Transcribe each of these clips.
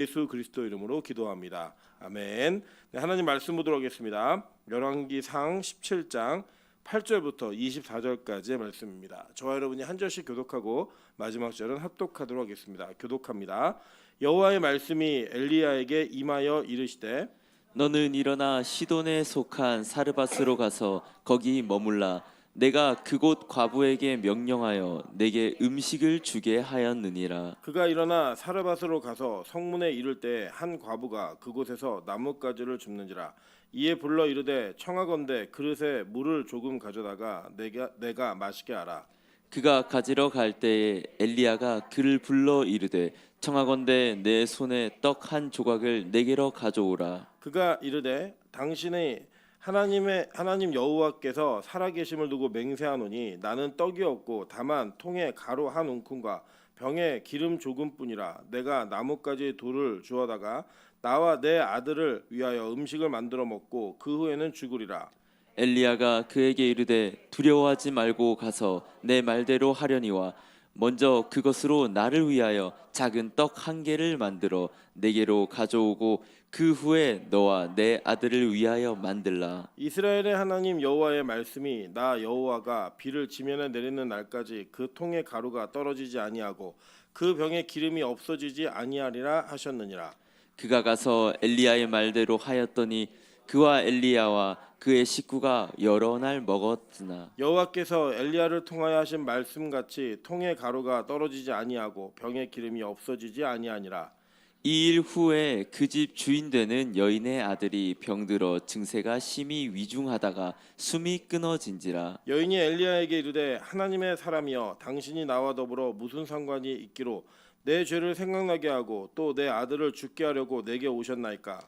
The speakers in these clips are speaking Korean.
예수 그리스도 이름으로 기도합니다. 아멘. 네, 하나님 말씀 보도록 하겠습니다. 열왕기상 17장 8절부터 24절까지의 말씀입니다. 저와 여러분이 한 절씩 교독하고 마지막 절은 합독하도록 하겠습니다. 교독합니다. 여호와의 말씀이 엘리야에게 임하여 이르시되 너는 일어나 시돈에 속한 사르밧으로 가서 거기 머물라. 내가 그곳 과부에게 명령하여 내게 음식을 주게 하였느니라. 그가 일어나 사르밧으로 가서 성문에 이를 때 한 과부가 그곳에서 나뭇가지를 줍는지라. 이에 불러 이르되 청하건대 그릇에 물을 조금 가져다가 내가 마시게 하라. 그가 가지러 갈 때에 엘리야가 그를 불러 이르되 청하건대 내 손에 떡 한 조각을 내게로 가져오라. 그가 이르되 당신의 하나님 여호와께서 살아계심을 두고 맹세하노니 나는 떡이 없고 다만 통에 가루 한 움큼과 병에 기름 조금뿐이라. 내가 나뭇가지 돌을 주어다가 나와 내 아들을 위하여 음식을 만들어 먹고 그 후에는 죽으리라. 엘리야가 그에게 이르되 두려워하지 말고 가서 내 말대로 하려니와 먼저 그것으로 나를 위하여 작은 떡 한 개를 만들어 내게로 가져오고 그 후에 너와 내 아들을 위하여 만들라. 이스라엘의 하나님 여호와의 말씀이 나 여호와가 비를 지면에 내리는 날까지 그 통의 가루가 떨어지지 아니하고 그 병에 기름이 없어지지 아니하리라 하셨느니라. 그가 가서 엘리야의 말대로 하였더니 그와 엘리야와 그의 식구가 여러 날 먹었으나 여호와께서 엘리야를 통하여 하신 말씀같이 통의 가루가 떨어지지 아니하고 병의 기름이 없어지지 아니하니라. 이 일 후에 그 집 주인 되는 여인의 아들이 병들어 증세가 심히 위중하다가 숨이 끊어진지라. 여인이 엘리야에게 이르되 하나님의 사람이여 당신이 나와 더불어 무슨 상관이 있기로 내 죄를 생각나게 하고 또 내 아들을 죽게 하려고 내게 오셨나이까.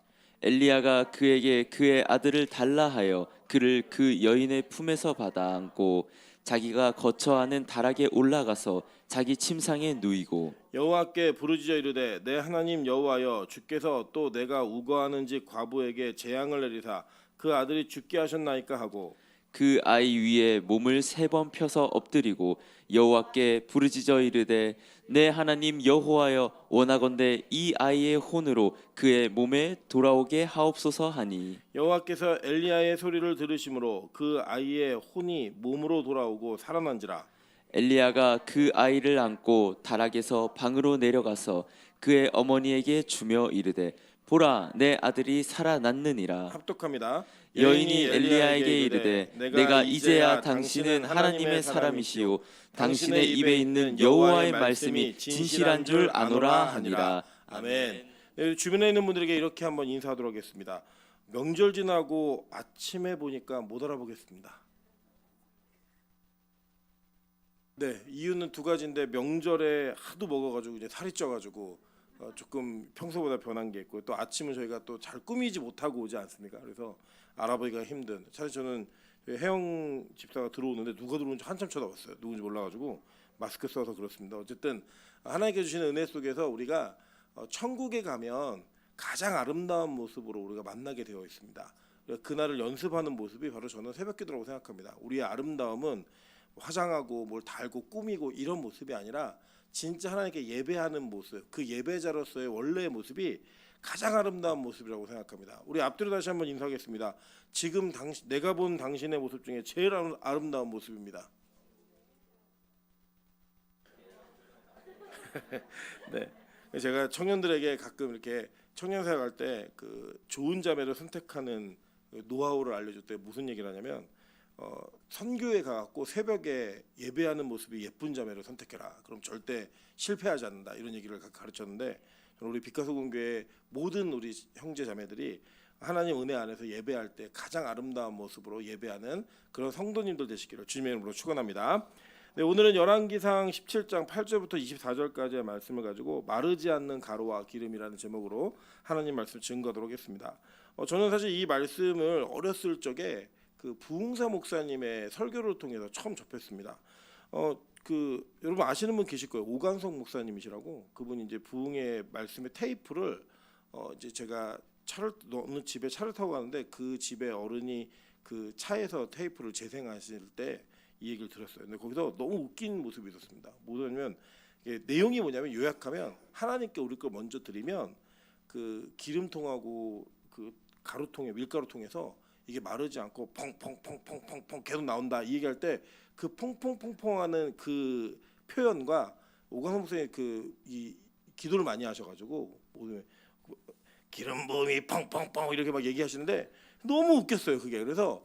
엘리야가 그에게 그의 아들을 달라 하여 그를 그 여인의 품에서 받아 안고 자기가 거처하는 다락에 올라가서 자기 침상에 누이고 여호와께 부르짖어 이르되 내 하나님 여호와여 주께서 또 내가 우거하는지 과부에게 재앙을 내리사 그 아들이 죽게 하셨나이까 하고 그 아이 위에 몸을 3번 펴서 엎드리고 여호와께 부르짖어 이르되 내 하나님 여호와여 원하건대 이 아이의 혼으로 그의 몸에 돌아오게 하옵소서 하니 여호와께서 엘리야의 소리를 들으심으로 그 아이의 혼이 몸으로 돌아오고 살아난지라. 엘리야가 그 아이를 안고 다락에서 방으로 내려가서 그의 어머니에게 주며 이르되 보라 내 아들이 살아났느니라. 합독합니다. 여인이 엘리야에게 이르되 내가 이제야 당신은 하나님의 사람이시요 당신의 입에 있는 여호와의 말씀이 진실한 줄 아노라 하니라. 아멘. 네, 주변에 있는 분들에게 이렇게 한번 인사하도록 하겠습니다. 명절 지나고 아침에 보니까 못 알아보겠습니다. 네, 이유는 두 가지인데 명절에 하도 먹어가지고 이제 살이 쪄가지고 조금 평소보다 변한 게 있고 또 아침은 저희가 또 잘 꾸미지 못하고 오지 않습니까? 그래서 알아보기가 힘든. 사실 저는 혜영 집사가 들어오는데 누가 들어오는지 한참 쳐다봤어요. 누군지 몰라가지고 마스크 써서 그렇습니다. 어쨌든 하나님께 주시는 은혜 속에서 우리가 천국에 가면 가장 아름다운 모습으로 우리가 만나게 되어 있습니다. 그날을 연습하는 모습이 바로 저는 새벽기도라고 생각합니다. 우리의 아름다움은 화장하고 뭘 달고 꾸미고 이런 모습이 아니라 진짜 하나님께 예배하는 모습, 그 예배자로서의 원래의 모습이 가장 아름다운 모습이라고 생각합니다. 우리 앞뒤로 다시 한번 인사하겠습니다. 지금 내가 본 당신의 모습 중에 제일 아름다운 모습입니다. 네, 제가 청년들에게 가끔 이렇게 청년사역 할 때 그 좋은 자매를 선택하는 노하우를 알려줄 때 무슨 얘기를 하냐면 선교에 가갖고 새벽에 예배하는 모습이 예쁜 자매를 선택해라. 그럼 절대 실패하지 않는다. 이런 얘기를 가르쳤는데 우리 빛가소금교회 모든 우리 형제 자매들이 하나님 은혜 안에서 예배할 때 가장 아름다운 모습으로 예배하는 그런 성도님들 되시기를 주님의 이름으로 축원합니다. 네, 오늘은 열왕기상 17장 8절부터 24절까지의 말씀을 가지고 마르지 않는 가루와 기름이라는 제목으로 하나님 말씀 증거하도록 하겠습니다. 저는 사실 이 말씀을 어렸을 적에 그 부흥사 목사님의 설교를 통해서 처음 접했습니다. 여러분 아시는 분 계실 거예요. 오강석 목사님이시라고. 그분이 이제 부흥의 말씀의 테이프를 이제 제가 어느 집에 차를 타고 가는데 그 집에 어른이 그 차에서 테이프를 재생하실 때 이 얘기를 들었어요. 근데 거기서 너무 웃긴 모습이 있었습니다. 뭐냐면 내용이 뭐냐면 요약하면 하나님께 우리 걸 먼저 드리면 그 기름통하고 그 가루통에 밀가루통에서 이게 마르지 않고 펑펑펑펑펑펑 계속 나온다 이 얘기할 때 그 펑펑펑펑하는 그 표현과 오광석 목사님 그이 기도를 많이 하셔가지고 모든 기름 부음이 펑펑펑 이렇게 막 얘기하시는데 너무 웃겼어요 그게. 그래서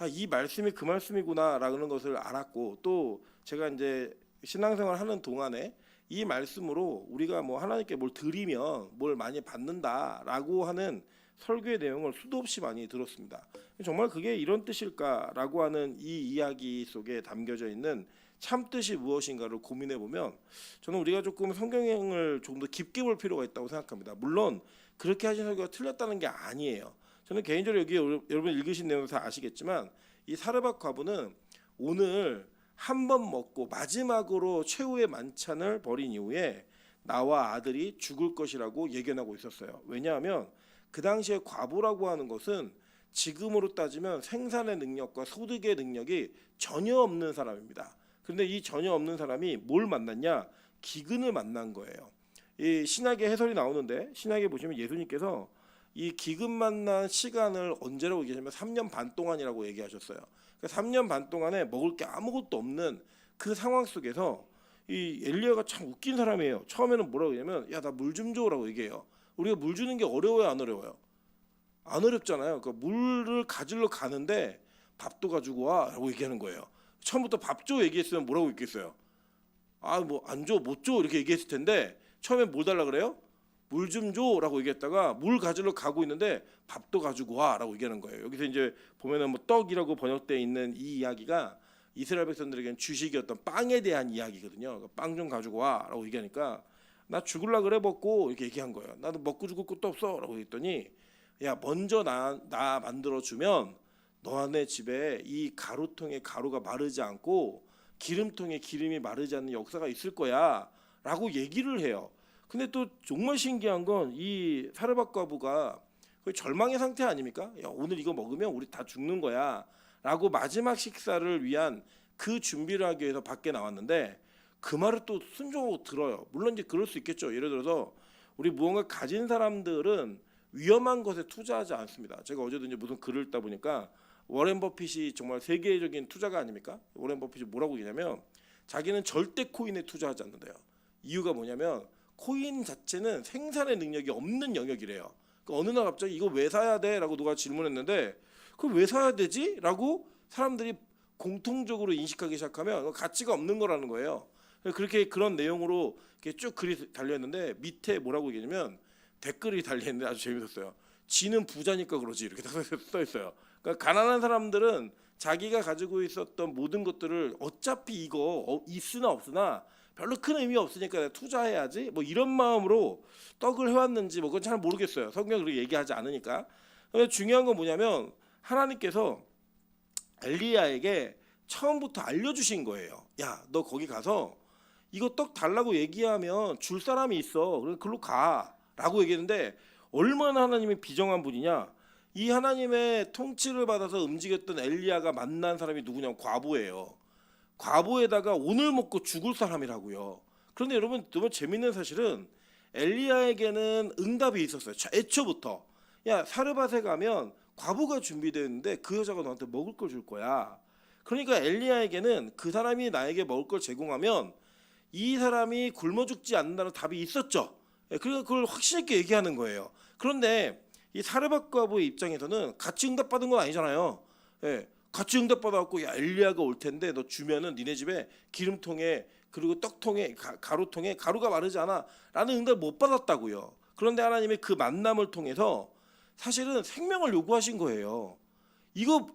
이 말씀이 그 말씀이구나라는 것을 알았고, 또 제가 이제 신앙생활 하는 동안에 이 말씀으로 우리가 뭐 하나님께 뭘 드리면 뭘 많이 받는다라고 하는 설교의 내용을 수도 없이 많이 들었습니다. 정말 그게 이런 뜻일까라고 하는 이 이야기 속에 담겨져 있는 참 뜻이 무엇인가를 고민해 보면 저는 우리가 조금 성경을 조금 더 깊게 볼 필요가 있다고 생각합니다. 물론 그렇게 하신 설교가 틀렸다는 게 아니에요. 저는 개인적으로 여기 여러분 읽으신 내용 다 아시겠지만 이 사르밧 과부는 오늘 한 번 먹고 마지막으로 최후의 만찬을 벌인 이후에 나와 아들이 죽을 것이라고 예견하고 있었어요. 왜냐하면 그 당시에 과부라고 하는 것은 지금으로 따지면 생산의 능력과 소득의 능력이 전혀 없는 사람입니다. 그런데 이 전혀 없는 사람이 뭘 만났냐? 기근을 만난 거예요. 이 신약의 해설이 나오는데 신약에 보시면 예수님께서 이 기근 만난 시간을 언제라고 얘기하냐면 3년 반 동안이라고 얘기하셨어요. 그러니까 3년 반 동안에 먹을 게 아무것도 없는 그 상황 속에서 이 엘리야가 참 웃긴 사람이에요. 처음에는 뭐라고 하냐면 야 나 물 좀 줘라고 얘기해요. 우리가 물 주는 게 어려워요, 안 어려워요? 안 어렵잖아요. 그러니까 물을 가지러 가는데 밥도 가지고 와라고 얘기하는 거예요. 처음부터 밥 줘 얘기했으면 뭐라고 얘기했어요? 뭐 안 줘, 못 줘 이렇게 얘기했을 텐데 처음에 뭘 달라 그래요? 물 좀 줘라고 얘기했다가 물 가지러 가고 있는데 밥도 가지고 와라고 얘기하는 거예요. 여기서 이제 보면은 뭐 떡이라고 번역되어 있는 이 이야기가 이스라엘 백성들에게는 주식이었던 빵에 대한 이야기거든요. 빵 좀 가지고 와라고 얘기하니까 나 죽을라 그래 먹고 이렇게 얘기한 거예요. 나도 먹고 죽을 것도 없어라고 했더니 야 먼저 나 만들어 주면 너네 집에 이 가루통에 가루가 마르지 않고 기름통에 기름이 마르지 않는 역사가 있을 거야라고 얘기를 해요. 근데 또 정말 신기한 건 이 사르밧 과부가 거의 절망의 상태 아닙니까? 야 오늘 이거 먹으면 우리 다 죽는 거야라고 마지막 식사를 위한 그 준비를 하기 위해서 밖에 나왔는데 그 말을 또 순종하고 들어요. 물론 이제 그럴 수 있겠죠. 예를 들어서 우리 무언가 가진 사람들은 위험한 것에 투자하지 않습니다. 제가 어제도 이제 무슨 글을 읽다 보니까 워렌 버핏이 정말 세계적인 투자가 아닙니까? 워렌 버핏이 뭐라고 얘기냐면 자기는 절대 코인에 투자하지 않는데요. 이유가 뭐냐면 코인 자체는 생산의 능력이 없는 영역이래요. 그러니까 어느 날 갑자기 이거 왜 사야 돼? 라고 누가 질문했는데 그걸 왜 사야 되지? 라고 사람들이 공통적으로 인식하기 시작하면 가치가 없는 거라는 거예요. 그렇게 그런 내용으로 이렇게 쭉 글이 달려있는데 밑에 뭐라고 얘기하냐면 댓글이 달려있는데 아주 재밌었어요. 지는 부자니까 그러지 이렇게 써 있어요. 그러니까 가난한 사람들은 자기가 가지고 있었던 모든 것들을 어차피 이거 있으나 없으나 별로 큰 의미 없으니까 투자해야지 뭐 이런 마음으로 떡을 해왔는지 뭐 그건 잘 모르겠어요. 성경이 그렇게 얘기하지 않으니까. 근데 중요한 건 뭐냐면 하나님께서 엘리야에게 처음부터 알려주신 거예요. 야 너 거기 가서 이거 떡 달라고 얘기하면 줄 사람이 있어. 그래 글로 가라고 얘기했는데 얼마나 하나님이 비정한 분이냐. 이 하나님의 통치를 받아서 움직였던 엘리야가 만난 사람이 누구냐면 과부예요. 과부에다가 오늘 먹고 죽을 사람이라고요. 그런데 여러분 너무 재밌는 사실은 엘리야에게는 응답이 있었어요. 애초부터 야 사르밧에 가면 과부가 준비되어 있는데 그 여자가 너한테 먹을 걸 줄 거야. 그러니까 엘리야에게는 그 사람이 나에게 먹을 걸 제공하면 이 사람이 굶어 죽지 않는다는 답이 있었죠. 그러니까 그걸 확신 있게 얘기하는 거예요. 그런데 이 사르밧 과부의 입장에서는 같이 응답받은 건 아니잖아요. 같이 응답받아갖고 야 엘리야가 올 텐데 너 주면은 니네 집에 기름통에 그리고 떡통에 가루통에 가루가 마르지 않아 라는 응답을 못 받았다고요. 그런데 하나님의 그 만남을 통해서 사실은 생명을 요구하신 거예요. 이거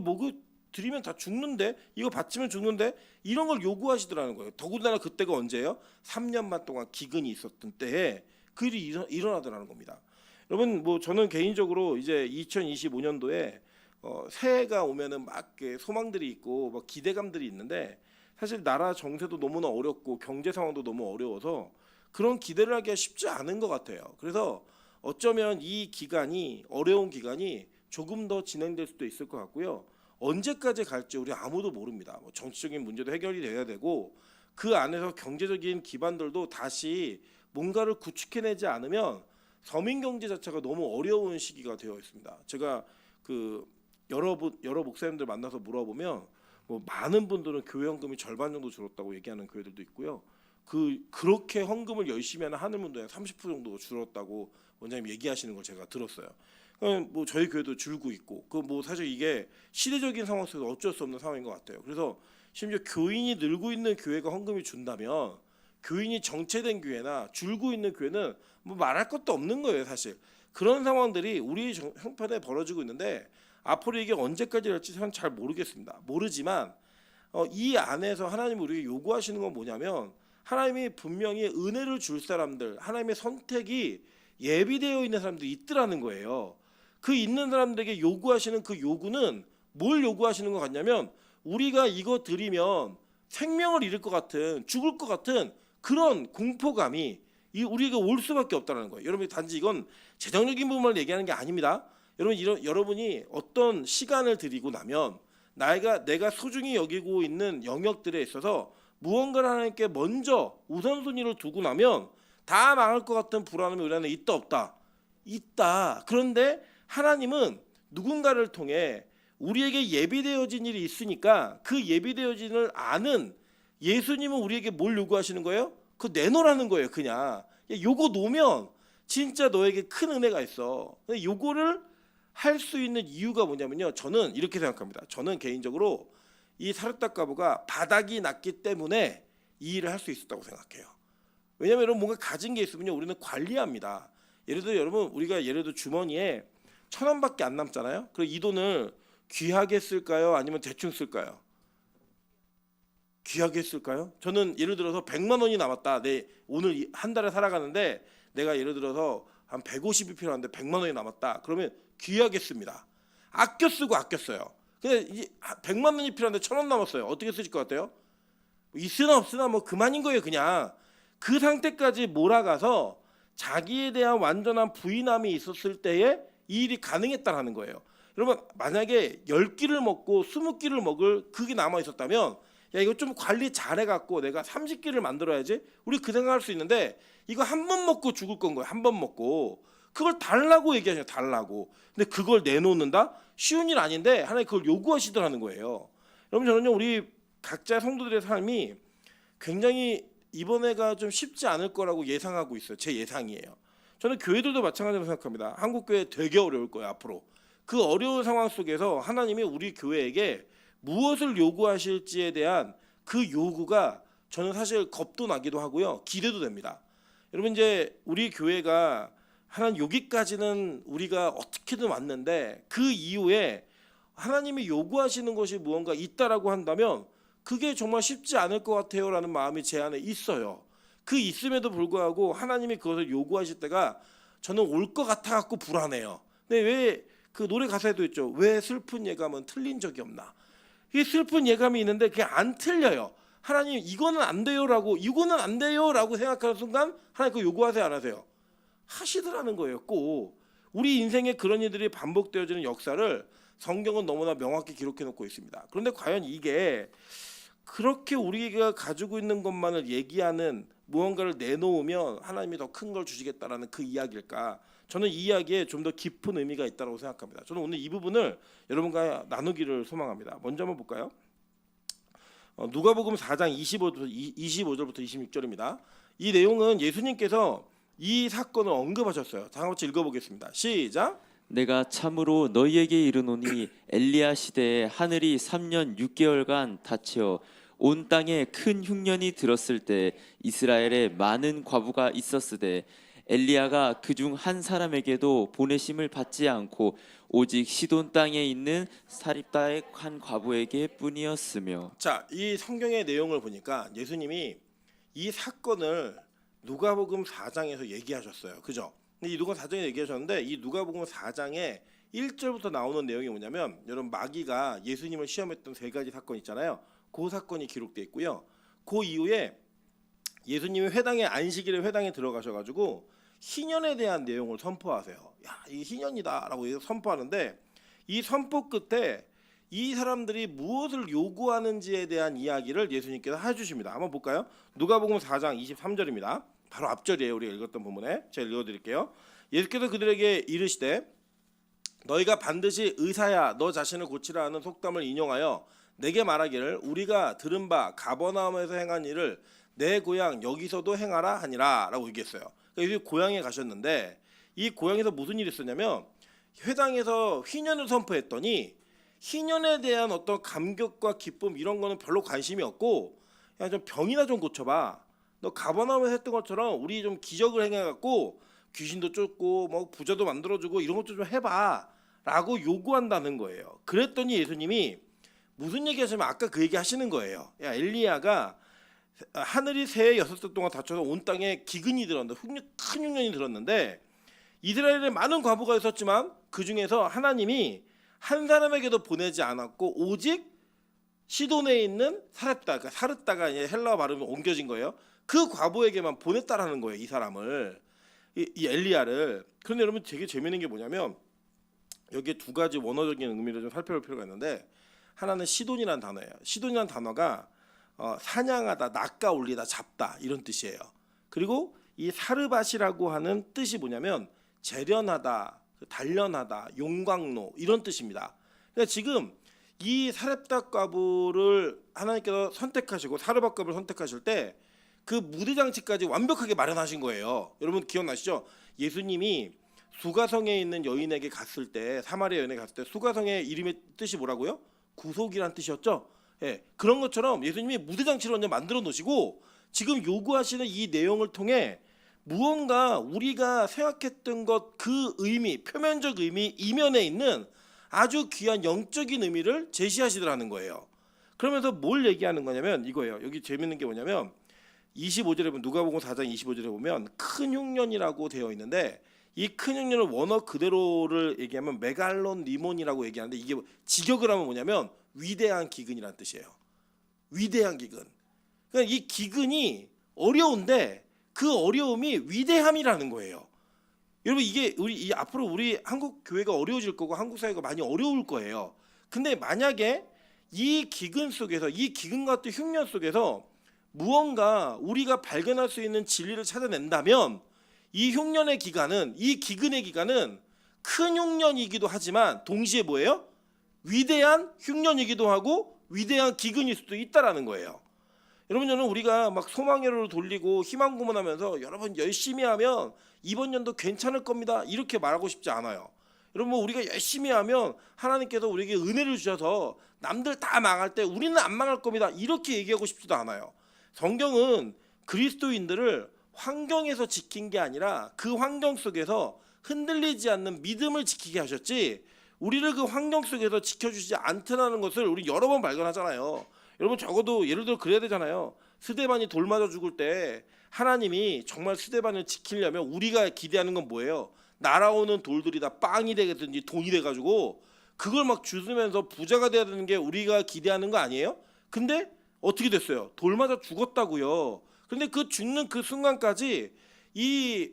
먹을 드리면 다 죽는데 이거 바치면 죽는데 이런 걸 요구하시더라는 거예요. 더군다나 그때가 언제예요? 3년 반 동안 기근이 있었던 때에 그 일이 일어나더라는 겁니다. 여러분 뭐 저는 개인적으로 이제 2025년도에 새해가 오면은 막 소망들이 있고 막 기대감들이 있는데 사실 나라 정세도 너무나 어렵고 경제 상황도 너무 어려워서 그런 기대를 하기가 쉽지 않은 것 같아요. 그래서 어쩌면 이 기간이 어려운 기간이 조금 더 진행될 수도 있을 것 같고요. 언제까지 갈지 우리 아무도 모릅니다. 뭐 정치적인 문제도 해결이 돼야 되고 그 안에서 경제적인 기반들도 다시 뭔가를 구축해내지 않으면 서민 경제 자체가 너무 어려운 시기가 되어 있습니다. 제가 그 여러 목사님들 만나서 물어보면 뭐 많은 분들은 교회 헌금이 절반 정도 줄었다고 얘기하는 교회들도 있고요. 그렇게 헌금을 열심히 하는 하늘문도에 30% 정도 줄었다고 원장님 얘기하시는 걸 제가 들었어요. 뭐 저희 교회도 줄고 있고 그 뭐 사실 이게 시대적인 상황 속에서 어쩔 수 없는 상황인 것 같아요. 그래서 심지어 교인이 늘고 있는 교회가 헌금이 준다면 교인이 정체된 교회나 줄고 있는 교회는 뭐 말할 것도 없는 거예요, 사실. 그런 상황들이 우리 형편에 벌어지고 있는데 앞으로 이게 언제까지 될지 저는 잘 모르겠습니다. 모르지만 이 안에서 하나님이 우리에게 요구하시는 건 뭐냐면 하나님이 분명히 은혜를 줄 사람들, 하나님의 선택이 예비되어 있는 사람들이 있더라는 거예요. 그 있는 사람들에게 요구하시는 그 요구는 뭘 요구하시는 것 같냐면 우리가 이거 드리면 생명을 잃을 것 같은, 죽을 것 같은 그런 공포감이 우리에게 올 수밖에 없다는 거예요. 여러분, 단지 이건 재정적인 부분을 얘기하는 게 아닙니다. 여러분이 어떤 시간을 드리고 나면 내가 소중히 여기고 있는 영역들에 있어서 무언가를 하나님께 먼저 우선순위를 두고 나면 다 망할 것 같은 불안함이 우리 안에 있다 없다? 있다. 그런데 하나님은 누군가를 통해 우리에게 예비되어진 일이 있으니까 그 예비되어진을 아는 예수님은 우리에게 뭘 요구하시는 거예요? 그거 내놓으라는 거예요. 그냥 요거 놓으면 진짜 너에게 큰 은혜가 있어. 근데 요거를 할 수 있는 이유가 뭐냐면요, 저는 이렇게 생각합니다. 저는 개인적으로 이 사르딱 가부가 바닥이 났기 때문에 이 일을 할 수 있었다고 생각해요. 왜냐하면 여러분, 뭔가 가진 게 있으면요 우리는 관리합니다. 예를 들어 여러분, 우리가 예를 들어 주머니에 1,000원밖에 안 남잖아요. 그럼 이 돈을 귀하게 쓸까요? 아니면 대충 쓸까요? 귀하게 쓸까요? 저는 예를 들어서 100만 원이 남았다. 오늘 한 달에 살아가는데 내가 예를 들어서 한 150이 필요한데 100만 원이 남았다. 그러면 귀하게 씁니다. 아껴 쓰고 아껴 써요. 근데 이제 100만 원이 필요한데 1,000원 남았어요. 어떻게 쓰실 것 같아요? 있으나 없으나 뭐 그만인 거예요. 그냥 그 상태까지 몰아가서 자기에 대한 완전한 부인함이 있었을 때에 이 일이 가능했다라는 거예요. 여러분, 만약에 10끼를 먹고 20끼를 먹을 그게 남아 있었다면 야, 이거 좀 관리 잘해갖고 내가 30끼를 만들어야지, 우리 그 생각할 수 있는데 이거 한 번 먹고 죽을 건 거예요. 한 번 먹고. 그걸 달라고 얘기하셔요. 달라고. 근데 그걸 내놓는다? 쉬운 일 아닌데 하나님 그걸 요구하시더라는 거예요. 여러분, 저는요 우리 각자 성도들의 삶이 굉장히 이번 해가 좀 쉽지 않을 거라고 예상하고 있어요. 제 예상이에요. 저는 교회들도 마찬가지로 생각합니다. 한국 교회 되게 어려울 거예요. 앞으로 그 어려운 상황 속에서 하나님이 우리 교회에게 무엇을 요구하실지에 대한 그 요구가 저는 사실 겁도 나기도 하고요, 기대도 됩니다. 여러분, 이제 우리 교회가 하나님 여기까지는 우리가 어떻게든 왔는데 그 이후에 하나님이 요구하시는 것이 무언가 있다라고 한다면 그게 정말 쉽지 않을 것 같아요라는 마음이 제 안에 있어요. 그 있음에도 불구하고 하나님이 그것을 요구하실 때가 저는 올 것 같아 갖고 불안해요. 근데 왜 그 노래 가사에도 있죠. 왜 슬픈 예감은 틀린 적이 없나? 이 슬픈 예감이 있는데 그게 안 틀려요. 하나님 이거는 안 돼요라고, 이거는 안 돼요라고 생각하는 순간 하나님 그거 요구하세요, 안 하세요? 하시더라는 거예요. 꼭 우리 인생에 그런 일들이 반복되어지는 역사를 성경은 너무나 명확히 기록해 놓고 있습니다. 그런데 과연 이게 그렇게 우리가 가지고 있는 것만을 얘기하는 무언가를 내놓으면 하나님이 더 큰 걸 주시겠다라는 그 이야기일까? 저는 이 이야기에 좀 더 깊은 의미가 있다고 생각합니다. 저는 오늘 이 부분을 여러분과 나누기를 소망합니다. 먼저 한번 볼까요? 누가복음 4장 25절부터 26절입니다. 이 내용은 예수님께서 이 사건을 언급하셨어요. 다 같이 읽어보겠습니다. 시작. 내가 참으로 너희에게 이르노니 엘리야 시대에 하늘이 3년 6개월간 닫혀 온 땅에 큰 흉년이 들었을 때 이스라엘에 많은 과부가 있었으되 엘리야가 그중 한 사람에게도 보내심을 받지 않고 오직 시돈 땅에 있는 사립다의 한 과부에게 뿐이었으며. 자, 이 성경의 내용을 보니까 예수님이 이 사건을 누가복음 4장에서 얘기하셨어요. 그죠? 근데 이 누가복음 4장에 얘기하셨는데 이 누가복음 4장에 1절부터 나오는 내용이 뭐냐면, 여러분, 마귀가 예수님을 시험했던 3가지 사건 있잖아요. 그 사건이 기록되어 있고요. 그 이후에 예수님이 안식일에 회당에 들어가셔가지고 희년에 대한 내용을 선포하세요. 야, 이 희년이다라고 선포하는데 이 선포 끝에 이 사람들이 무엇을 요구하는지에 대한 이야기를 예수님께서 해주십니다. 한번 볼까요? 누가복음 4장 23절입니다. 바로 앞절이에요. 우리가 읽었던 부분에 제가 읽어드릴게요. 예수께서 그들에게 이르시되 너희가 반드시 의사야 너 자신을 고치라 하는 속담을 인용하여 내게 말하기를 우리가 들은 바 가버나움에서 행한 일을 내 고향 여기서도 행하라 하니라 라고 얘기했어요. 그러니까 예수님 고향에 가셨는데 이 고향에서 무슨 일이 있었냐면 회당에서 희년을 선포했더니 희년에 대한 어떤 감격과 기쁨 이런 거는 별로 관심이 없고 그냥 좀 병이나 좀 고쳐봐. 너 가버나움에서 했던 것처럼 우리 좀 기적을 행해갖고 귀신도 쫓고 뭐 부자도 만들어주고 이런 것도 좀 해봐 라고 요구한다는 거예요. 그랬더니 예수님이 무슨 얘기 하시면 아까 그 얘기 하시는 거예요. 야 엘리야가 하늘이 새해 6달 동안 닫혀서 온 땅에 기근이 들었는데 큰 흉년이 들었는데 이스라엘에 많은 과부가 있었지만 그 중에서 하나님이 한 사람에게도 보내지 않았고 오직 시돈에 있는 사렙다, 그러니까 사르다가 헬라어 발음이 옮겨진 거예요. 그 과부에게만 보냈다라는 거예요. 이 사람을 이 엘리야를. 그런데 여러분 되게 재미있는 게 뭐냐면 여기에 두 가지 원어적인 의미를 좀 살펴볼 필요가 있는데 하나는 시돈이라는 단어예요. 시돈이라는 단어가 사냥하다, 낚아 올리다, 잡다 이런 뜻이에요. 그리고 이 사르밧이라고 하는 뜻이 뭐냐면 재련하다, 단련하다, 용광로 이런 뜻입니다. 그러니까 지금 이 사렙다 과부를 하나님께서 선택하시고 사르밧 과부를 선택하실 때 그 무대 장치까지 완벽하게 마련하신 거예요. 여러분 기억나시죠? 예수님이 수가성에 있는 여인에게 갔을 때 사마리아 여인에게 갔을 때 수가성의 이름의 뜻이 뭐라고요? 구속이란 뜻이었죠. 예, 그런 것처럼 예수님이 무대 장치를 완전 만들어 놓으시고 지금 요구하시는 이 내용을 통해 무언가 우리가 생각했던 것 그 의미, 표면적 의미 이면에 있는 아주 귀한 영적인 의미를 제시하시더라는 거예요. 그러면서 뭘 얘기하는 거냐면 이거예요. 여기 재밌는 게 뭐냐면 25절에 보면 누가복음 4장 25절에 보면 큰 흉년이라고 되어 있는데 이 큰 흉년을 원어 그대로를 얘기하면 메갈론 리몬이라고 얘기하는데 이게 직역을 하면 뭐냐면 위대한 기근이라는 뜻이에요. 위대한 기근. 그러니까 이 기근이 어려운데 그 어려움이 위대함이라는 거예요. 여러분 이게 앞으로 우리 한국 교회가 어려워질 거고 한국 사회가 많이 어려울 거예요. 근데 만약에 이 기근 속에서 이 기근 같은 흉년 속에서 무언가 우리가 발견할 수 있는 진리를 찾아낸다면 이 흉년의 기간은 이 기근의 기간은 큰 흉년이기도 하지만 동시에 뭐예요? 위대한 흉년이기도 하고 위대한 기근일 수도 있다라는 거예요. 여러분 저는 우리가 막 소망회로를 돌리고 희망 고문하면서 여러분 열심히 하면 이번 연도 괜찮을 겁니다 이렇게 말하고 싶지 않아요. 여러분 뭐 우리가 열심히 하면 하나님께서 우리에게 은혜를 주셔서 남들 다 망할 때 우리는 안 망할 겁니다 이렇게 얘기하고 싶지도 않아요. 성경은 그리스도인들을 환경에서 지킨 게 아니라 그 환경 속에서 흔들리지 않는 믿음을 지키게 하셨지 우리를 그 환경 속에서 지켜주지 않더라는 것을 우리 여러 번 발견하잖아요. 여러분 적어도 예를 들어 그래야 되잖아요. 스데반이 돌 맞아 죽을 때 하나님이 정말 스데반을 지키려면 우리가 기대하는 건 뭐예요? 날아오는 돌들이 다 빵이 되든지 돈이 돼가지고 그걸 막 주스면서 부자가 돼야 되는 게 우리가 기대하는 거 아니에요? 근데 어떻게 됐어요? 돌 맞아 죽었다고요. 근데 그 죽는 그 순간까지 이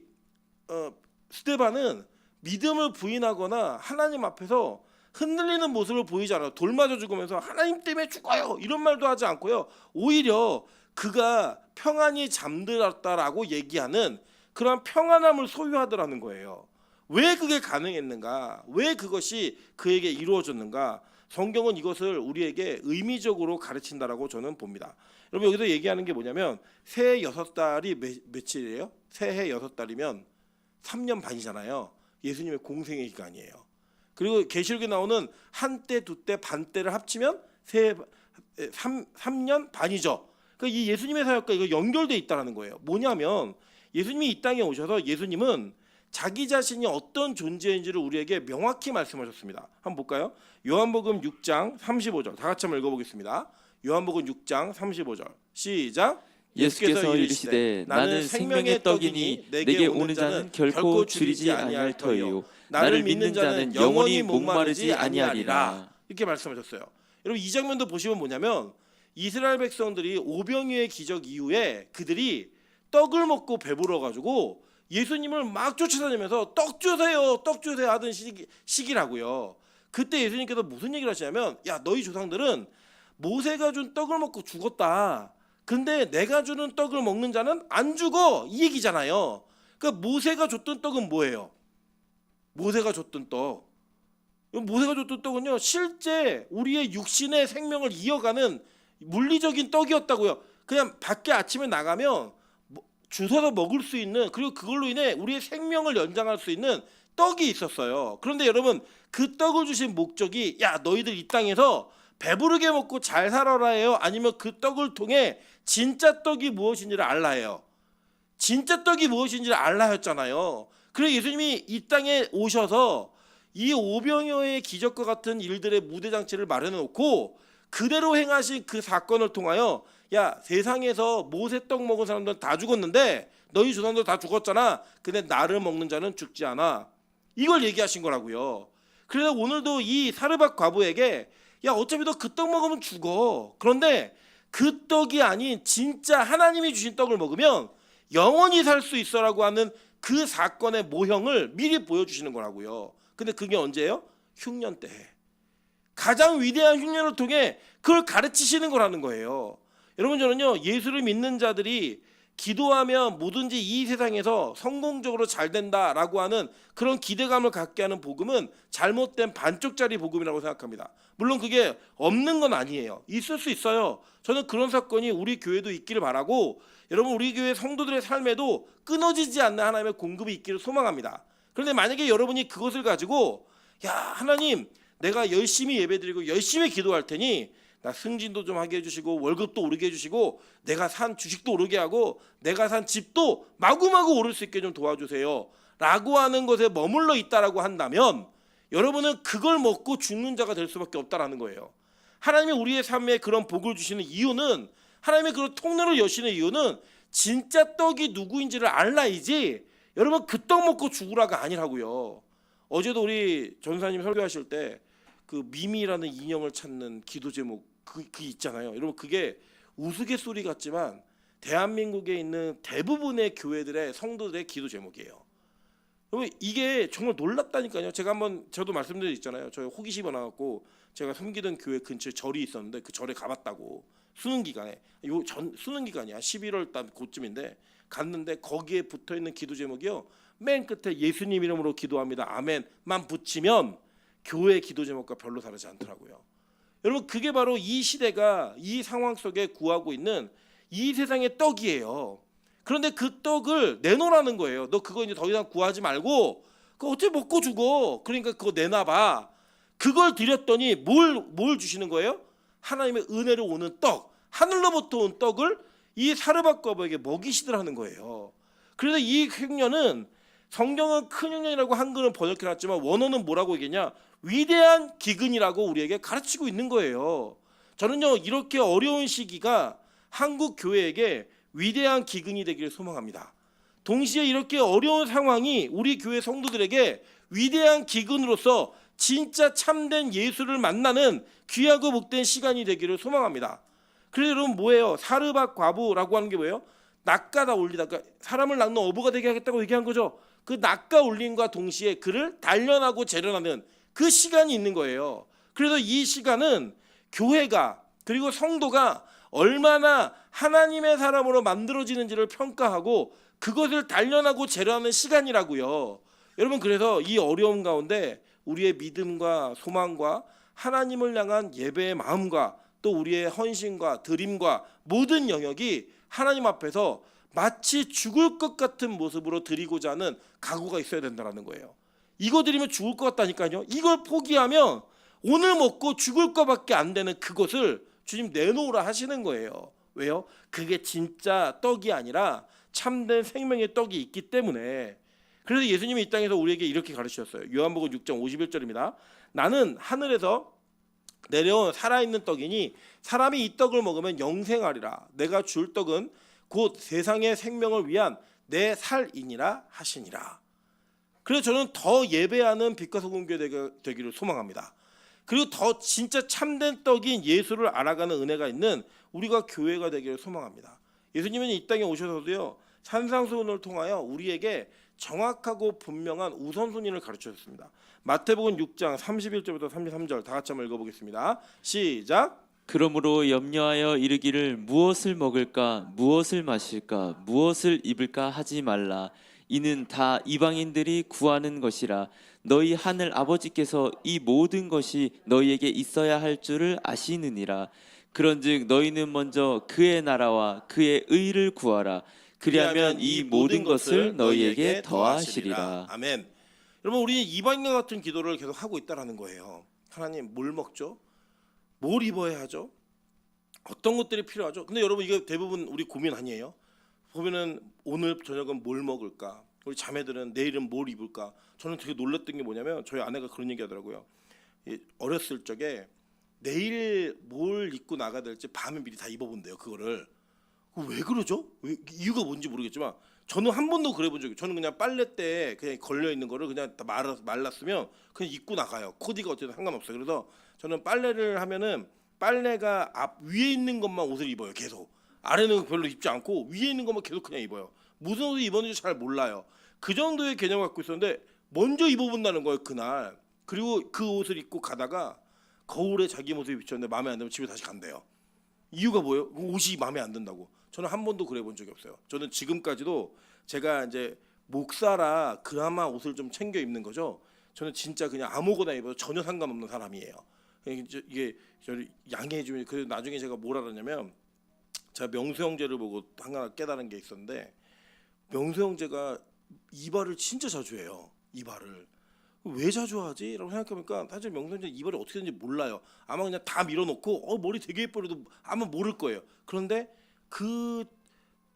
스데반은 믿음을 부인하거나 하나님 앞에서 흔들리는 모습을 보이지 않아요. 돌 맞아 죽으면서 하나님 때문에 죽어요 이런 말도 하지 않고요. 오히려 그가 평안히 잠들었다라고 얘기하는 그런 평안함을 소유하더라는 거예요. 왜 그게 가능했는가? 왜 그것이 그에게 이루어졌는가? 성경은 이것을 우리에게 의미적으로 가르친다라고 저는 봅니다. 여러분 여기서 얘기하는 게 뭐냐면 새해 6달이 며칠이에요? 새해 6달이면 3년 반이잖아요. 예수님의 공생의 기간이에요. 그리고 계시록에 나오는 한때, 두때, 반때를 합치면 새해 3년 반이죠. 그러니까 이 예수님의 사역과 이거 연결돼 있다는 거예요. 뭐냐면 예수님이 이 땅에 오셔서 예수님은 자기 자신이 어떤 존재인지를 우리에게 명확히 말씀하셨습니다. 한번 볼까요? 요한복음 6장 35절 다 같이 한번 읽어보겠습니다. 요한복음 6장 35절 시작. 예수께서 이르시되 나는 생명의 떡이니 내게 오는 자는 결코 줄이지 아니할 터이요 나를 믿는 자는 영원히 목마르지 아니하리라. 이렇게 말씀하셨어요. 여러분 이 장면도 보시면 뭐냐면 이스라엘 백성들이 오병이어의 기적 이후에 그들이 떡을 먹고 배불러가지고 예수님을 막 쫓아다니면서 떡 주세요 떡 주세요 하던 시기라고요. 그때 예수님께서 무슨 얘기를 하시냐면 야 너희 조상들은 모세가 준 떡을 먹고 죽었다. 근데 내가 주는 떡을 먹는 자는 안 죽어 이 얘기잖아요. 그러니까 모세가 줬던 떡은 뭐예요? 모세가 줬던 떡. 모세가 줬던 떡은요, 실제 우리의 육신의 생명을 이어가는 물리적인 떡이었다고요. 그냥 밖에 아침에 나가면 주워서 먹을 수 있는, 그리고 그걸로 인해 우리의 생명을 연장할 수 있는 떡이 있었어요. 그런데 여러분, 그 떡을 주신 목적이 야 너희들 이 땅에서 배부르게 먹고 잘 살아라 해요? 아니면 그 떡을 통해 진짜 떡이 무엇인지를 알라 해요? 진짜 떡이 무엇인지를 알라 했잖아요. 그래서 예수님이 이 땅에 오셔서 이 오병이어의 기적과 같은 일들의 무대 장치를 마련해 놓고 그대로 행하신 그 사건을 통하여 야 세상에서 모세 떡 먹은 사람들은 다 죽었는데 너희 조상들 다 죽었잖아. 근데 나를 먹는 자는 죽지 않아. 이걸 얘기하신 거라고요. 그래서 오늘도 이 사르밧 과부에게 야 어차피 너 그 떡 먹으면 죽어. 그런데 그 떡이 아닌 진짜 하나님이 주신 떡을 먹으면 영원히 살 수 있어라고 하는 그 사건의 모형을 미리 보여주시는 거라고요. 근데 그게 언제예요? 흉년 때. 가장 위대한 흉년을 통해 그걸 가르치시는 거라는 거예요. 여러분 저는요 예수를 믿는 자들이 기도하면 뭐든지 이 세상에서 성공적으로 잘 된다라고 하는 그런 기대감을 갖게 하는 복음은 잘못된 반쪽짜리 복음이라고 생각합니다. 물론 그게 없는 건 아니에요. 있을 수 있어요. 저는 그런 사건이 우리 교회도 있기를 바라고 여러분 우리 교회 성도들의 삶에도 끊어지지 않는 하나님의 공급이 있기를 소망합니다. 그런데 만약에 여러분이 그것을 가지고 야 하나님 내가 열심히 예배드리고 열심히 기도할 테니 나 승진도 좀 하게 해주시고 월급도 오르게 해주시고 내가 산 주식도 오르게 하고 내가 산 집도 마구마구 오를 수 있게 좀 도와주세요 라고 하는 것에 머물러 있다라고 한다면 여러분은 그걸 먹고 죽는 자가 될 수밖에 없다라는 거예요. 하나님이 우리의 삶에 그런 복을 주시는 이유는 하나님의 그런 통로를 여시는 이유는 진짜 떡이 누구인지를 알라이지 여러분 그 떡 먹고 죽으라가 아니라고요. 어제도 우리 전사님 설교하실 때 그 미미라는 인형을 찾는 기도 제목 그 있잖아요. 여러분 그게 우스갯소리 같지만 대한민국에 있는 대부분의 교회들의 성도들의 기도 제목이에요. 여러분 이게 정말 놀랍다니까요. 제가 한번 저도 말씀드린 있잖아요. 저 호기심이 나갖고 제가 섬기던 교회 근처에 절이 있었는데 그 절에 가봤다고 수능 기간에 수능 기간이야 11월 달 그쯤인데 갔는데 거기에 붙어 있는 기도 제목이요. 맨 끝에 예수님 이름으로 기도합니다. 아멘만 붙이면 교회 기도 제목과 별로 다르지 않더라고요. 여러분 그게 바로 이 시대가 이 상황 속에 구하고 있는 이 세상의 떡이에요. 그런데 그 떡을 내놓으라는 거예요. 너 그거 이제 더 이상 구하지 말고 그거 어차피 먹고 죽어. 그러니까 그거 내놔봐. 그걸 드렸더니 뭘 주시는 거예요? 하나님의 은혜로 오는 떡, 하늘로부터 온 떡을 이 사르밧 과부에게 먹이시더라는 거예요. 그래서 이 흉년은 성경은 큰 흉년이라고 한글은 번역해놨지만 원어는 뭐라고 얘기했냐? 위대한 기근이라고 우리에게 가르치고 있는 거예요. 저는요 이렇게 어려운 시기가 한국 교회에게 위대한 기근이 되기를 소망합니다. 동시에 이렇게 어려운 상황이 우리 교회 성도들에게 위대한 기근으로서 진짜 참된 예수를 만나는 귀하고 복된 시간이 되기를 소망합니다. 그래서 여러분 뭐예요? 사르밧 과부라고 하는 게 뭐예요? 낚아다 올리다, 그러니까 사람을 낚는 어부가 되게 하겠다고 얘기한 거죠. 그 낚아 올림과 동시에 그를 단련하고 재련하는 그 시간이 있는 거예요. 그래서 이 시간은 교회가 그리고 성도가 얼마나 하나님의 사람으로 만들어지는지를 평가하고 그것을 단련하고 재련하는 시간이라고요. 여러분 그래서 이 어려움 가운데 우리의 믿음과 소망과 하나님을 향한 예배의 마음과 또 우리의 헌신과 드림과 모든 영역이 하나님 앞에서 마치 죽을 것 같은 모습으로 드리고자 하는 각오가 있어야 된다는 거예요. 이거 드리면 죽을 것 같다니까요. 이걸 포기하면 오늘 먹고 죽을 것밖에 안 되는 그것을 주님 내놓으라 하시는 거예요. 왜요? 그게 진짜 떡이 아니라 참된 생명의 떡이 있기 때문에. 그래서 예수님이 이 땅에서 우리에게 이렇게 가르치셨어요. 요한복음 6장 51절입니다. 나는 하늘에서 내려온 살아있는 떡이니 사람이 이 떡을 먹으면 영생하리라. 내가 줄 떡은 곧 세상의 생명을 위한 내 살이니라 하시니라. 그래서 저는 더 예배하는 빛과 소금 교회 되기를 소망합니다. 그리고 더 진짜 참된 떡인 예수를 알아가는 은혜가 있는 우리가 교회가 되기를 소망합니다. 예수님은 이 땅에 오셔서도요 산상수훈을 통하여 우리에게 정확하고 분명한 우선순위를 가르쳐줬습니다. 마태복음 6장 31절부터 33절 다 같이 한번 읽어보겠습니다. 시작. 그러므로 염려하여 이르기를 무엇을 먹을까 무엇을 마실까 무엇을 입을까 하지 말라. 이는 다 이방인들이 구하는 것이라. 너희 하늘 아버지께서 이 모든 것이 너희에게 있어야 할 줄을 아시느니라. 그런즉 너희는 먼저 그의 나라와 그의 의를 구하라. 그리하면 이 모든 것을 너희에게 더하시리라. 아멘. 여러분, 우리는 이방인과 같은 기도를 계속 하고 있다라는 거예요. 하나님, 뭘 먹죠? 뭘 입어야 하죠? 어떤 것들이 필요하죠? 근데 여러분, 이게 대부분 우리 고민 아니에요? 보면은 오늘 저녁은 뭘 먹을까? 우리 자매들은 내일은 뭘 입을까? 저는 되게 놀랐던 게 뭐냐면 저희 아내가 그런 얘기 하더라고요. 어렸을 적에 내일 뭘 입고 나가야 될지 밤에 미리 다 입어본대요. 그거를. 왜 그러죠? 이유가 뭔지 모르겠지만 저는 한 번도 그래 본 적이. 저는 그냥 빨래대에 그냥 걸려 있는 거를 그냥 다 말랐으면 그냥 입고 나가요. 코디가 어쨌든 상관없어요. 그래서 저는 빨래를 하면은 빨래가 앞 위에 있는 것만 옷을 입어요. 계속. 아래는 별로 입지 않고 위에 있는 것만 계속 그냥 입어요. 무슨 옷을 입었는지 잘 몰라요. 그 정도의 개념을 갖고 있었는데 먼저 입어본다는 거예요, 그날. 그리고 그 옷을 입고 가다가 거울에 자기 모습이 비쳤는데 마음에 안 들면 집에 다시 간대요. 이유가 뭐예요? 그 옷이 마음에 안 든다고. 저는 한 번도 그래 본 적이 없어요. 저는 지금까지도 제가 이제 목사라 그나마 옷을 좀 챙겨 입는 거죠. 저는 진짜 그냥 아무거나 입어도 전혀 상관없는 사람이에요. 이게 저를 양해해 주면, 그래서 나중에 제가 뭘 알았냐면, 제가 명수 형제를 보고 하나 깨달은 게 있었는데, 명수 형제가 이발을 진짜 자주 해요. 이발을 왜 자주 하지? 라고 생각해보니까 사실 명수 형제 이발이 어떻게 되는지 몰라요. 아마 그냥 다 밀어놓고 머리 되게 예뻐도 아마 모를 거예요. 그런데 그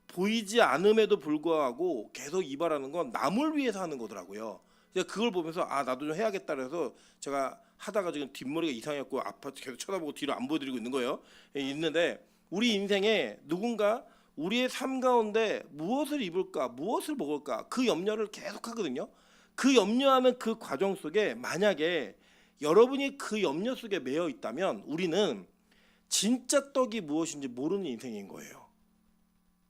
보이지 않음에도 불구하고 계속 이발하는 건 남을 위해서 하는 거더라고요. 그래서 그걸 보면서 나도 좀 해야겠다 그래서 제가 하다가 지금 뒷머리가 이상했고 아파트 계속 쳐다보고 뒤로 안 보여드리고 있는 거예요. 있는데 우리 인생에 누군가 우리의 삶 가운데 무엇을 입을까, 무엇을 먹을까, 그 염려를 계속 하거든요. 그 염려하는 그 과정 속에 만약에 여러분이 그 염려 속에 매여 있다면 우리는 진짜 떡이 무엇인지 모르는 인생인 거예요.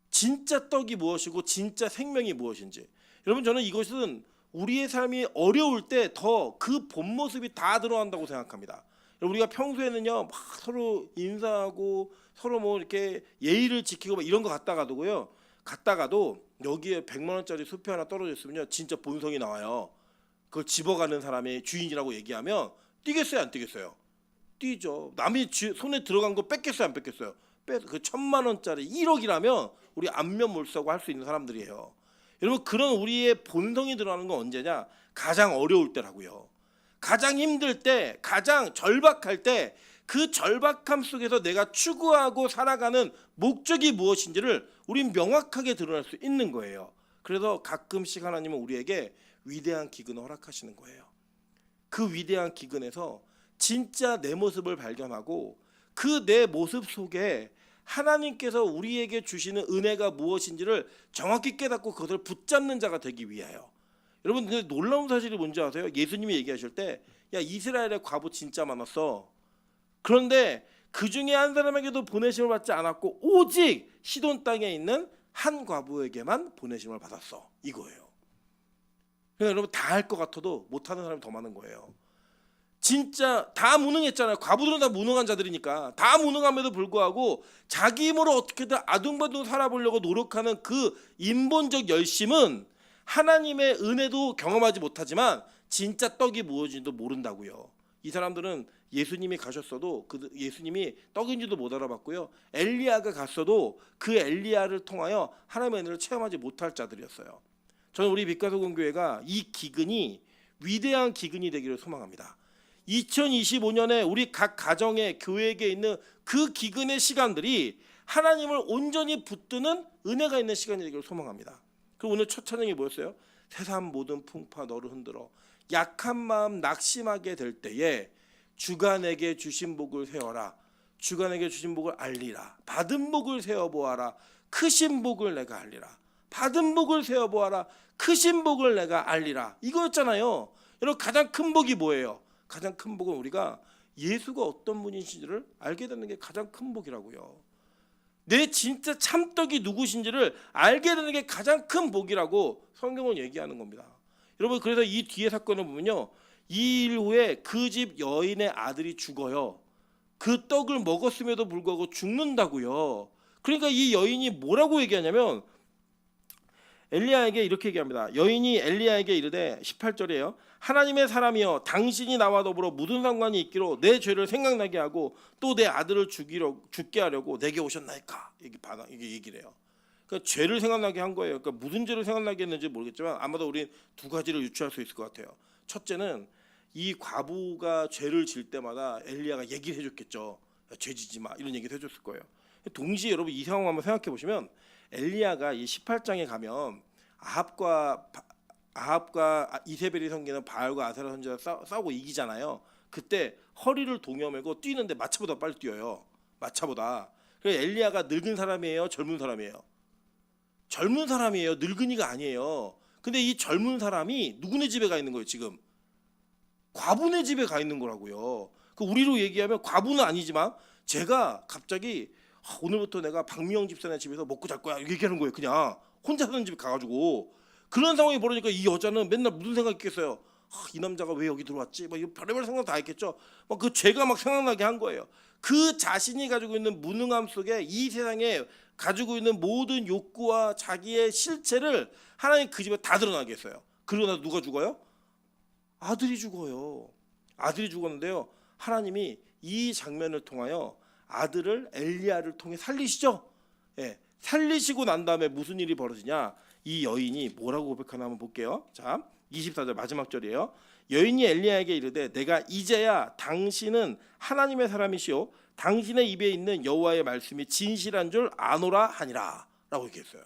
진짜 떡이 무엇이고 진짜 생명이 무엇인지. 여러분, 저는 이것은 우리의 삶이 어려울 때 더 그 본 모습이 다 드러난다고 생각합니다. 우리가 평소에는요 막 서로 인사하고 서로 뭐 이렇게 예의를 지키고 막 이런 거 갔다가도 여기에 100만 원짜리 수표 하나 떨어졌으면요 진짜 본성이 나와요. 그걸 집어가는 사람이 주인이라고 얘기하면 뛰겠어요, 안 뛰겠어요? 뛰죠. 남이 손에 들어간 거 뺏겠어요, 안 뺏겠어요? 그 1000만 원짜리 1억이라면 우리 안면 몰수하고 할 수 있는 사람들이에요. 여러분, 그런 우리의 본성이 드러나는 건 언제냐? 가장 어려울 때라고요. 가장 힘들 때, 가장 절박할 때, 그 절박함 속에서 내가 추구하고 살아가는 목적이 무엇인지를 우린 명확하게 드러낼 수 있는 거예요. 그래서 가끔씩 하나님은 우리에게 위대한 기근을 허락하시는 거예요. 그 위대한 기근에서 진짜 내 모습을 발견하고 그 내 모습 속에 하나님께서 우리에게 주시는 은혜가 무엇인지를 정확히 깨닫고 그것을 붙잡는 자가 되기 위하여. 여러분, 근데 놀라운 사실이 뭔지 아세요? 예수님이 얘기하실 때, 야, 이스라엘에 과부 진짜 많았어. 그런데 그 중에 한 사람에게도 보내심을 받지 않았고 오직 시돈 땅에 있는 한 과부에게만 보내심을 받았어. 이거예요. 그러니까 여러분, 다 할 것 같아도 못하는 사람이 더 많은 거예요. 진짜 다 무능했잖아요. 과부들은 다 무능한 자들이니까. 다 무능함에도 불구하고 자기 힘으로 어떻게든 아둥바둥 살아보려고 노력하는 그 인본적 열심은 하나님의 은혜도 경험하지 못하지만 진짜 떡이 무엇인지도 모른다고요. 이 사람들은 예수님이 가셨어도 그 예수님이 떡인지도 못 알아봤고요. 엘리야가 갔어도 그 엘리야를 통하여 하나님의 은혜를 체험하지 못할 자들이었어요. 저는 우리 빛과소금교회가 이 기근이 위대한 기근이 되기를 소망합니다. 2025년에 우리 각 가정에 교회에 있는 그 기근의 시간들이 하나님을 온전히 붙드는 은혜가 있는 시간이 되기를 소망합니다. 그리고 오늘 첫 찬양이 뭐였어요? 세상 모든 풍파 너를 흔들어. 약한 마음 낙심하게 될 때에 주가 내게 주신 복을 세워라. 주가 내게 주신 복을 알리라. 받은 복을 세어보아라. 크신 복을 내가 알리라. 받은 복을 세어보아라. 크신 복을 내가 알리라. 이거였잖아요. 여러분, 가장 큰 복이 뭐예요? 가장 큰 복은 우리가 예수가 어떤 분이신지를 알게 되는 게 가장 큰 복이라고요. 내 진짜 참떡이 누구신지를 알게 되는 게 가장 큰 복이라고 성경은 얘기하는 겁니다. 여러분, 그래서 이 뒤에 사건을 보면요, 이 일 후에 그 집 여인의 아들이 죽어요. 그 떡을 먹었음에도 불구하고 죽는다고요. 그러니까 이 여인이 뭐라고 얘기하냐면 엘리야에게 이렇게 얘기합니다. 여인이 엘리야에게 이르되 18절이에요. 하나님의 사람이여 당신이 나와 더불어 무슨 상관이 있기로 내 죄를 생각나게 하고 또 내 아들을 죽게 하려고 내게 오셨나이까? 이게 얘기를 해요. 그러니까 죄를 생각나게 한 거예요. 그러니까 무슨 죄를 생각나게 했는지 모르겠지만 아마도 우린 두 가지를 유추할 수 있을 것 같아요. 첫째는 이 과부가 죄를 질 때마다 엘리야가 얘기를 해줬겠죠. 야, 죄 지지 마 이런 얘기를 해줬을 거예요. 동시에 여러분 이 상황 한번 생각해 보시면 엘리야가 이 18장에 가면 아합과 이세벨이 섬기는 바알과 아세라 선지자 싸우고 이기잖아요. 그때 허리를 동여매고 뛰는데 마차보다 빨리 뛰어요. 마차보다. 그래서 엘리야가 늙은 사람이에요, 젊은 사람이에요? 젊은 사람이에요. 늙은이가 아니에요. 근데 이 젊은 사람이 누구네 집에 가 있는 거예요, 지금? 과부네 집에 가 있는 거라고요. 그 우리로 얘기하면 과부는 아니지만 제가 갑자기 오늘부터 내가 박미영 집사네 집에서 먹고 잘 거야 얘기하는 거예요. 그냥 혼자 사는 집에 가가지고 그런 상황이 벌어지니까 이 여자는 맨날 무슨 생각이 있겠어요. 이 남자가 왜 여기 들어왔지? 막 별의별 생각 다 했겠죠. 막 그 죄가 막 생각나게 한 거예요. 그 자신이 가지고 있는 무능함 속에 이 세상에 가지고 있는 모든 욕구와 자기의 실체를 하나님 그 집에 다 드러나게 했어요. 그러고 나서 누가 죽어요? 아들이 죽어요. 아들이 죽었는데요. 하나님이 이 장면을 통하여 아들을 엘리야를 통해 살리시죠. 예, 살리시고 난 다음에 무슨 일이 벌어지냐? 이 여인이 뭐라고 고백하나 한번 볼게요. 자, 24절 마지막 절이에요. 여인이 엘리야에게 이르되 내가 이제야 당신은 하나님의 사람이시오 당신의 입에 있는 여호와의 말씀이 진실한 줄 아노라 하니라 라고 얘기했어요.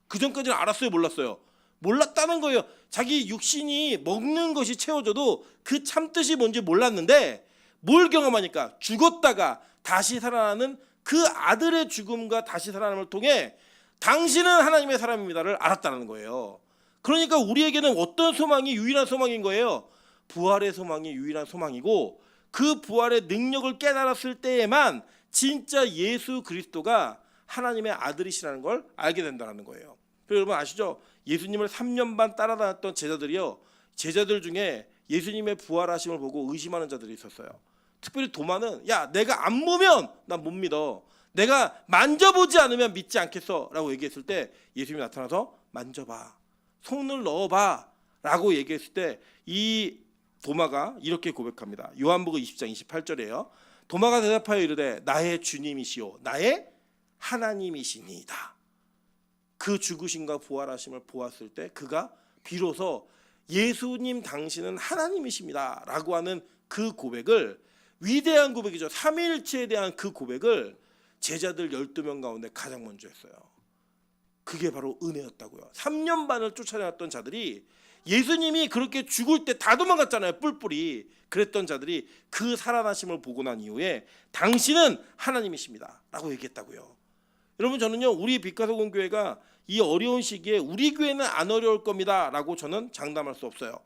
그 전까지는 알았어요, 몰랐어요? 몰랐다는 거예요. 자기 육신이 먹는 것이 채워져도 그 참뜻이 뭔지 몰랐는데 뭘 경험하니까 죽었다가 다시 살아나는 그 아들의 죽음과 다시 살아남을 통해 당신은 하나님의 사람입니다를 알았다는 거예요. 그러니까 우리에게는 어떤 소망이 유일한 소망인 거예요? 부활의 소망이 유일한 소망이고 그 부활의 능력을 깨달았을 때에만 진짜 예수 그리스도가 하나님의 아들이시라는 걸 알게 된다는 거예요. 여러분 아시죠? 예수님을 3년 반 따라다녔던 제자들이요. 제자들 중에 예수님의 부활하심을 보고 의심하는 자들이 있었어요. 특별히 도마는 야 내가 안 보면 난 못 믿어. 내가 만져보지 않으면 믿지 않겠어 라고 얘기했을 때 예수님이 나타나서 만져봐. 손을 넣어봐 라고 얘기했을 때 이 도마가 이렇게 고백합니다. 요한복음 20장 28절이에요. 도마가 대답하여 이르되 나의 주님이시오 나의 하나님이시니이다. 그 죽으심과 부활하심을 보았을 때 그가 비로소 예수님 당신은 하나님이십니다 라고 하는 그 고백을 위대한 고백이죠. 삼위일체에 대한 그 고백을 제자들 12명 가운데 가장 먼저 했어요. 그게 바로 은혜였다고요. 3년 반을 쫓아내왔던 자들이 예수님이 그렇게 죽을 때 다 도망갔잖아요. 뿔뿔이. 그랬던 자들이 그 살아나심을 보고 난 이후에 당신은 하나님이십니다 라고 얘기했다고요. 여러분 저는요 우리 빛가서공 교회가 이 어려운 시기에 우리 교회는 안 어려울 겁니다 라고 저는 장담할 수 없어요.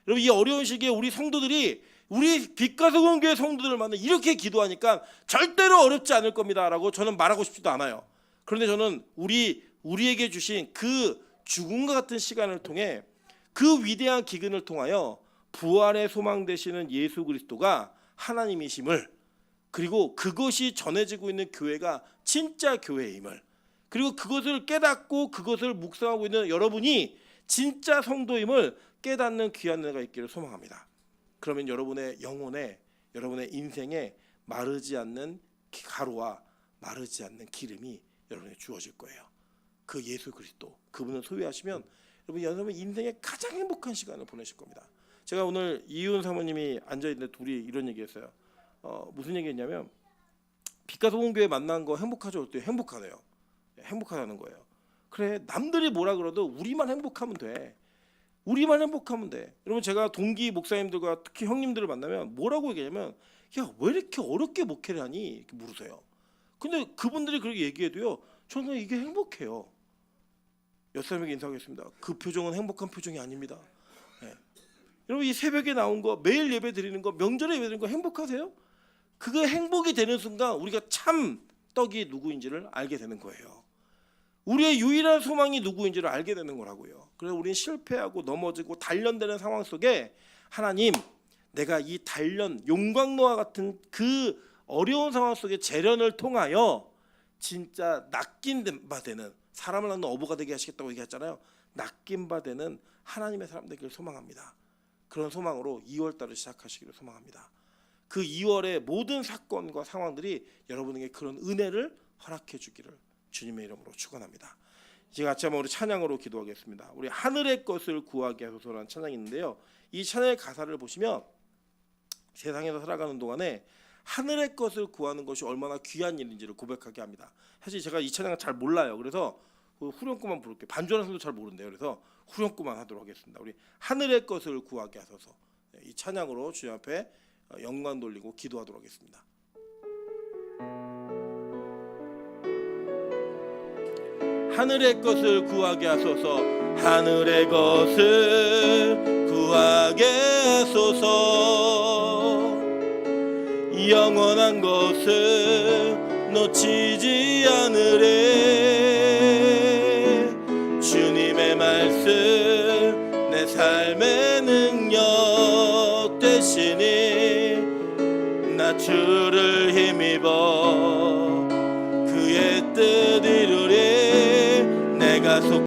여러분 이 어려운 시기에 우리 성도들이 우리 빛가서공 교회 성도들만은 이렇게 기도하니까 절대로 어렵지 않을 겁니다 라고 저는 말하고 싶지도 않아요. 그런데 저는 우리에게 주신 그 죽음과 같은 시간을 통해 그 위대한 기근을 통하여 부활의 소망 되시는 예수 그리스도가 하나님이심을 그리고 그것이 전해지고 있는 교회가 진짜 교회임을 그리고 그것을 깨닫고 그것을 묵상하고 있는 여러분이 진짜 성도임을 깨닫는 귀한 은혜가 있기를 소망합니다. 그러면 여러분의 영혼에 여러분의 인생에 마르지 않는 가루와 마르지 않는 기름이 여러분에게 주어질 거예요. 그 예수 그리스도 그분을 소유하시면 여러분 인생의 가장 행복한 시간을 보내실 겁니다. 제가 오늘 이윤 사모님이 앉아있는데 둘이 이런 얘기했어요. 무슨 얘기했냐면 빛가서공교회 만난 거 행복하죠? 그랬더니 행복하네요. 행복하다는 거예요. 그래 남들이 뭐라 그래도 우리만 행복하면 돼. 우리만 행복하면 돼. 여러분 제가 동기 목사님들과 특히 형님들을 만나면 뭐라고 얘기하냐면 야 왜 이렇게 어렵게 목회를 하니? 이렇게 물으세요. 근데 그분들이 그렇게 얘기해도요. 저는 이게 행복해요. 몇 사람에게 인사하겠습니다. 그 표정은 행복한 표정이 아닙니다. 네. 여러분 이 새벽에 나온 거 매일 예배 드리는 거 명절에 예배 드리는 거 행복하세요? 그게 행복이 되는 순간 우리가 참 떡이 누구인지를 알게 되는 거예요. 우리의 유일한 소망이 누구인지를 알게 되는 거라고요. 그래서 우리는 실패하고 넘어지고 단련되는 상황 속에 하나님 내가 이 단련 용광로와 같은 그 어려운 상황 속에 재련을 통하여 진짜 낚인 바 되는 사람을 낳는 어부가 되게 하시겠다고 얘기했잖아요. 낚인 바 되는 하나님의 사람 되기를 소망합니다. 그런 소망으로 2월달을 시작하시기를 소망합니다. 그 2월의 모든 사건과 상황들이 여러분에게 그런 은혜를 허락해 주기를 주님의 이름으로 축원합니다. 이제 같이 한번 우리 찬양으로 기도하겠습니다. 우리 하늘의 것을 구하게 하소서라는 찬양이 있는데요. 이 찬양의 가사를 보시면 세상에서 살아가는 동안에 하늘의 것을 구하는 것이 얼마나 귀한 일인지를 고백하게 합니다. 사실 제가 이 찬양을 잘 몰라요. 그래서 그 후렴구만 부를게요. 반주하는 사람도 잘 모른대요. 그래서 후렴구만 하도록 하겠습니다. 우리 하늘의 것을 구하게 하소서. 이 찬양으로 주님 앞에 영광 돌리고 기도하도록 하겠습니다. 하늘의 것을 구하게 하소서. 하늘의 것을 구하게 하소서. 영원한 것을 놓치지 않으래. 주님의 말씀 내 삶의 능력 되시니 나 주를 힘입어 그의 뜻 이루리. 내가 속